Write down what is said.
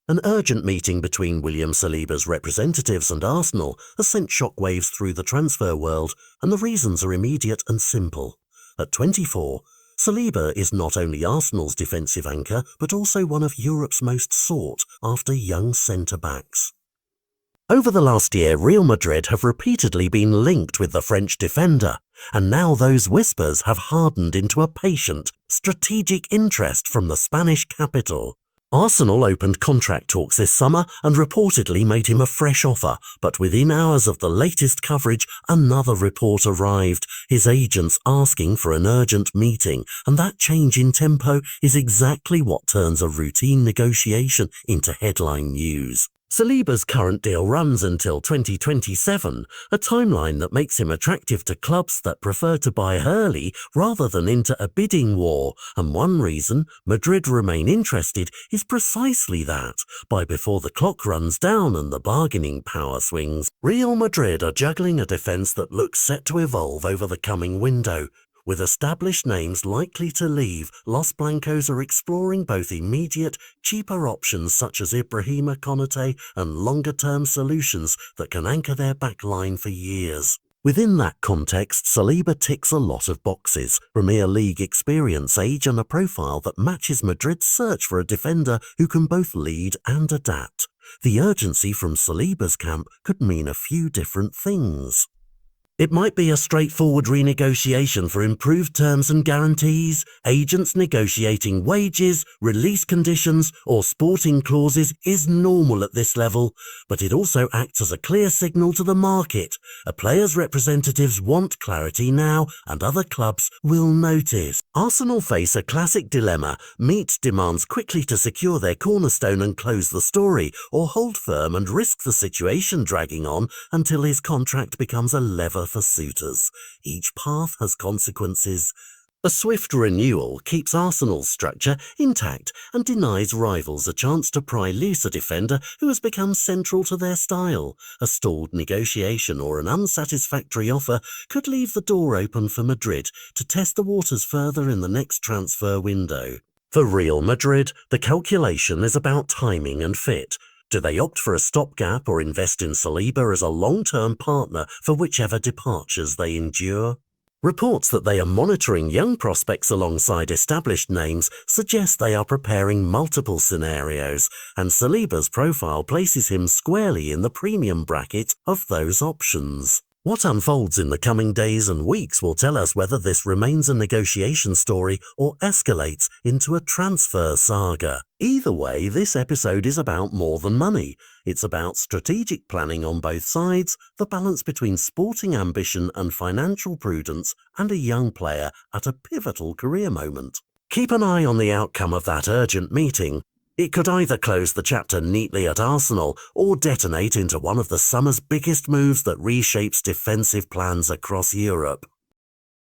An urgent meeting between William Saliba's representatives and Arsenal has sent shockwaves through the transfer world, and the reasons are immediate and simple. At 24, Saliba is not only Arsenal's defensive anchor, but also one of Europe's most sought-after young centre-backs. Over the last year, Real Madrid have repeatedly been linked with the French defender, and now those whispers have hardened into a patient, strategic interest from the Spanish capital. Arsenal opened contract talks this summer and reportedly made him a fresh offer, but within hours of the latest coverage, another report arrived, his agents asking for an urgent meeting, and that change in tempo is exactly what turns a routine negotiation into headline news. Saliba's current deal runs until 2027, a timeline that makes him attractive to clubs that prefer to buy early rather than into a bidding war, and one reason Madrid remain interested is precisely that. By before the clock runs down and the bargaining power swings, Real Madrid are juggling a defence that looks set to evolve over the coming window. With established names likely to leave, Los Blancos are exploring both immediate, cheaper options such as Ibrahima Konate and longer-term solutions that can anchor their backline for years. Within that context, Saliba ticks a lot of boxes: Premier League experience, age and a profile that matches Madrid's search for a defender who can both lead and adapt. The urgency from Saliba's camp could mean a few different things. It might be a straightforward renegotiation for improved terms and guarantees, agents negotiating wages, release conditions, or sporting clauses is normal at this level, but it also acts as a clear signal to the market. A player's representatives want clarity now, and other clubs will notice. Arsenal face a classic dilemma: meet demands quickly to secure their cornerstone and close the story, or hold firm and risk the situation dragging on until his contract becomes a lever for suitors. Each path has consequences. A swift renewal keeps Arsenal's structure intact and denies rivals a chance to pry loose a defender who has become central to their style. A stalled negotiation or an unsatisfactory offer could leave the door open for Madrid to test the waters further in the next transfer window. For Real Madrid, the calculation is about timing and fit. Do they opt for a stopgap or invest in Saliba as a long-term partner for whichever departures they endure? Reports that they are monitoring young prospects alongside established names suggest they are preparing multiple scenarios, and Saliba's profile places him squarely in the premium bracket of those options. What unfolds in the coming days and weeks will tell us whether this remains a negotiation story or escalates into a transfer saga. Either way, this episode is about more than money. It's about strategic planning on both sides, the balance between sporting ambition and financial prudence, and a young player at a pivotal career moment. Keep an eye on the outcome of that urgent meeting. It could either close the chapter neatly at Arsenal or detonate into one of the summer's biggest moves that reshapes defensive plans across Europe.